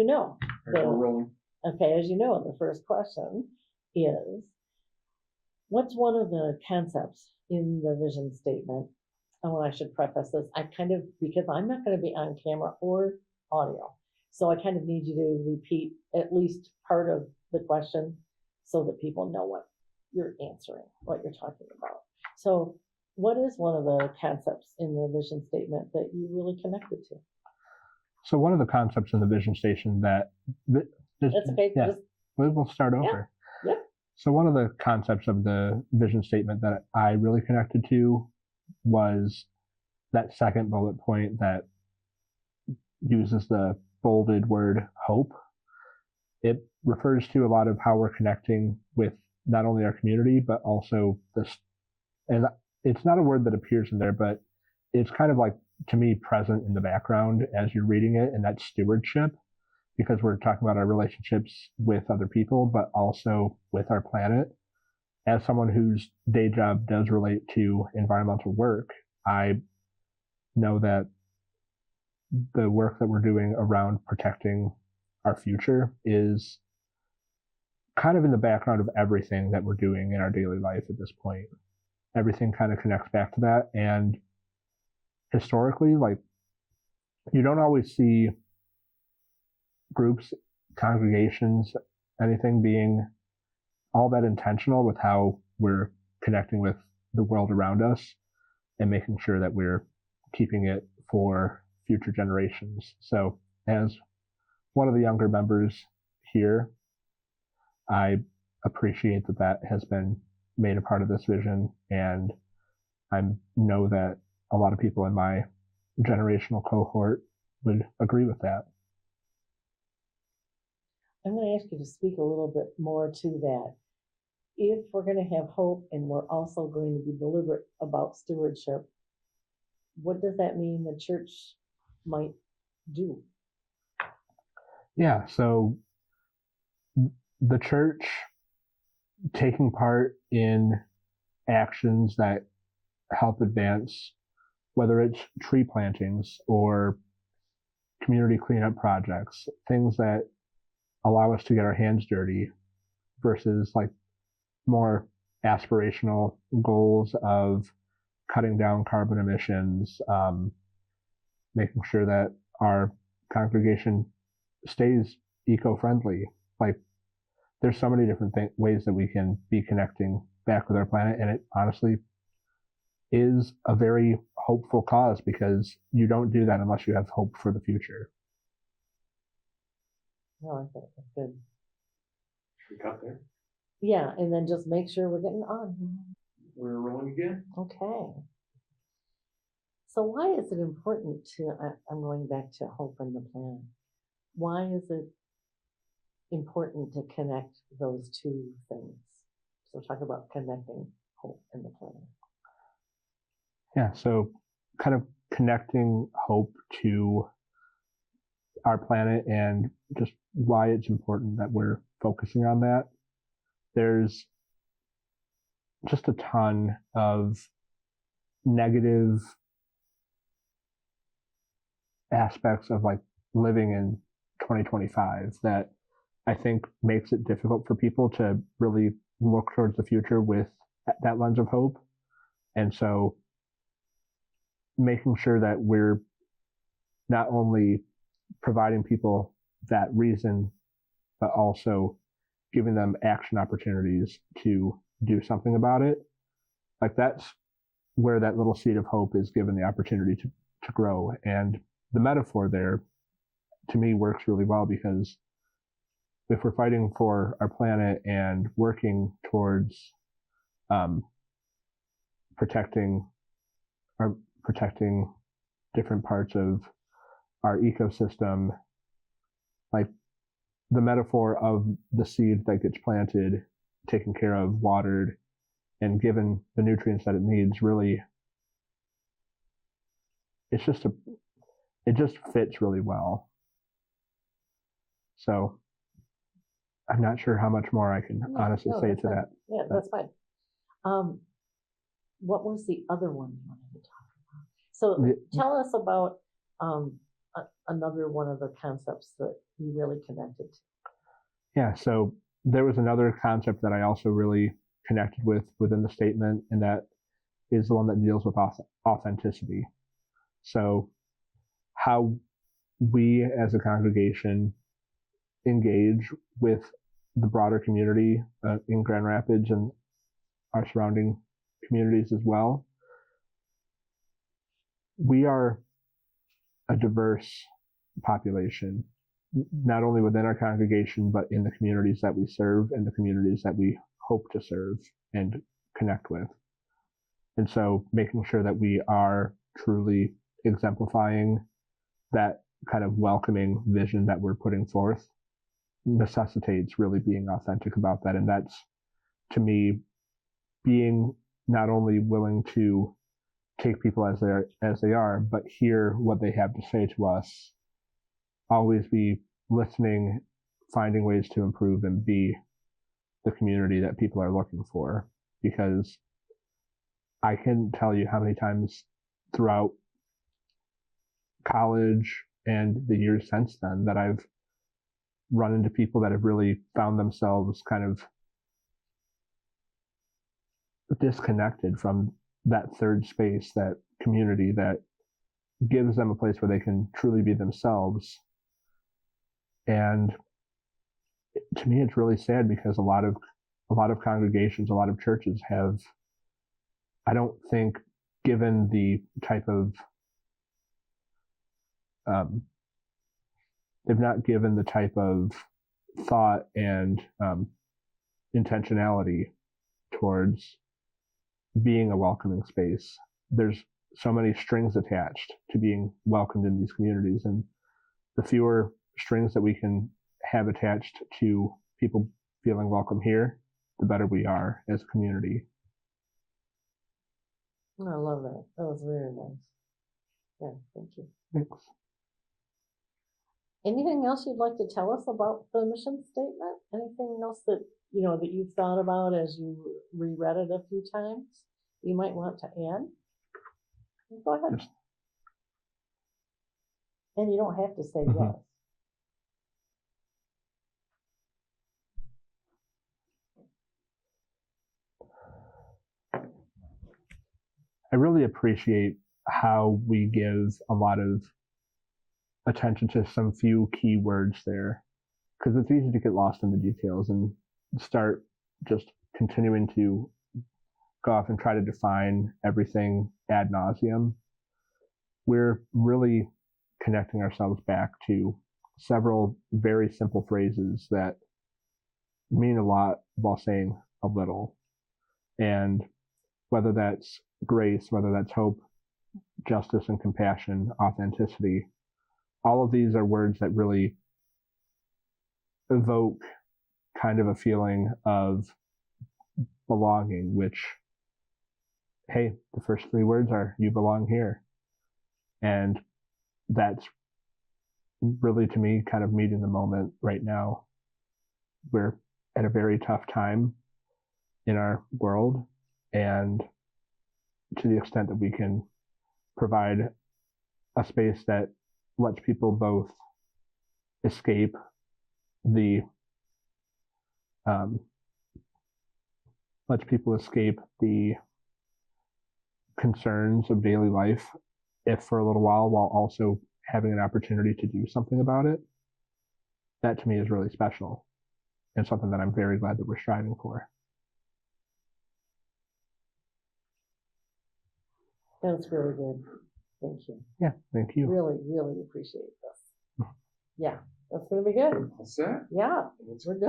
you know, We're rolling. as you know, the first question is, what's one of the concepts in the vision statement? Oh, and I should preface this, because I'm not going to be on camera or audio, so I kind of need you to repeat at least part of the question so that people know what you're answering, what you're talking about. So what is one of the concepts in the vision statement that you really connected to? So one of the concepts in the vision statement That's okay. Yeah, we'll start over. Yep. So one of the concepts of the vision statement that I really connected to was that second bullet point that uses the bolded word hope. It refers to a lot of how we're connecting with not only our community, but also this, and it's not a word that appears in there, but it's kind of like, to me, present in the background as you're reading it, and that's stewardship, because we're talking about our relationships with other people, but also with our planet. As someone whose day job does relate to environmental work, I know that the work that we're doing around protecting our future is kind of in the background of everything that we're doing in our daily life at this point. Everything kind of connects back to that. And historically, like, you don't always see groups, congregations, anything being all that intentional with how we're connecting with the world around us and making sure that we're keeping it for future generations. So as one of the younger members here, I appreciate that has been made a part of this vision, and I know that a lot of people in my generational cohort would agree with that. I'm going to ask you to speak a little bit more to that. If we're going to have hope and we're also going to be deliberate about stewardship, what does that mean the church might do? Yeah, so the church taking part in actions that help advance, whether it's tree plantings or community cleanup projects, things that allow us to get our hands dirty, versus like more aspirational goals of cutting down carbon emissions, making sure that our congregation stays eco-friendly. Like, there's so many different ways that we can be connecting back with our planet, and it honestly is a very hopeful cause, because you don't do that unless you have hope for the future. No, I think that's good. Should we cut there? Yeah, and then just make sure we're getting on. We're rolling again. Okay. So why is it important I'm going back to hope in the planet. Why is it important to connect those two things? So talk about connecting hope and the planet. Yeah, so kind of connecting hope to our planet and just why it's important that we're focusing on that. There's just a ton of negative aspects of like living in 2025 that I think makes it difficult for people to really look towards the future with that lens of hope. And so making sure that we're not only providing people that reason, but also giving them action opportunities to do something about it. Like, that's where that little seed of hope is given the opportunity to grow. And the metaphor there, to me, works really well, because if we're fighting for our planet and working towards protecting different parts of our ecosystem, like the metaphor of the seed that gets planted, taken care of, watered, and given the nutrients that it needs, really, it just fits really well. So I'm not sure how much more I can honestly say to fine. that. Yeah, that's fine. What was the other one you wanted to talk about? So tell us about another one of the concepts that you really connected to? Yeah, so there was another concept that I also really connected with within the statement, and that is the one that deals with authenticity. So, how we as a congregation engage with the broader community in Grand Rapids and our surrounding communities as well. We are a diverse population, not only within our congregation, but in the communities that we serve and the communities that we hope to serve and connect with. And so making sure that we are truly exemplifying that kind of welcoming vision that we're putting forth necessitates really being authentic about that. And that's, to me, being not only willing to take people as they are, but hear what they have to say to us, always be listening, finding ways to improve and be the community that people are looking for. Because I can tell you how many times throughout college and the years since then that I've run into people that have really found themselves kind of disconnected from that third space, that community that gives them a place where they can truly be themselves. And to me, it's really sad because a lot of congregations, a lot of churches have, I don't think, given the type of they've not given the type of thought and intentionality towards being a welcoming space. There's so many strings attached to being welcomed in these communities, and the fewer strings that we can have attached to people feeling welcome here, the better we are as a community. I love that. That was very nice. Yeah, thank you. Thanks. Anything else you'd like to tell us about the mission statement? Anything else that that you've thought about as you reread it a few times you might want to add? Go ahead. Yes. And you don't have to say Mm-hmm. yes. I really appreciate how we give a lot of attention to some few key words there, because it's easy to get lost in the details and start just continuing to go off and try to define everything ad nauseum. We're really connecting ourselves back to several very simple phrases that mean a lot while saying a little. And whether that's grace, whether that's hope, justice and compassion, authenticity, all of these are words that really evoke kind of a feeling of belonging, which, hey, the first three words are "you belong here." And that's really, to me, kind of meeting the moment right now. We're at a very tough time in our world, and to the extent that we can provide a space that lets people both escape the concerns of daily life, if for a little while also having an opportunity to do something about it, that to me is really special and something that I'm very glad that we're striving for. That's really good. Thank you. Yeah, thank you. Really, really appreciate this. Yeah, that's going to be good. All set? Yeah, Let's we're good.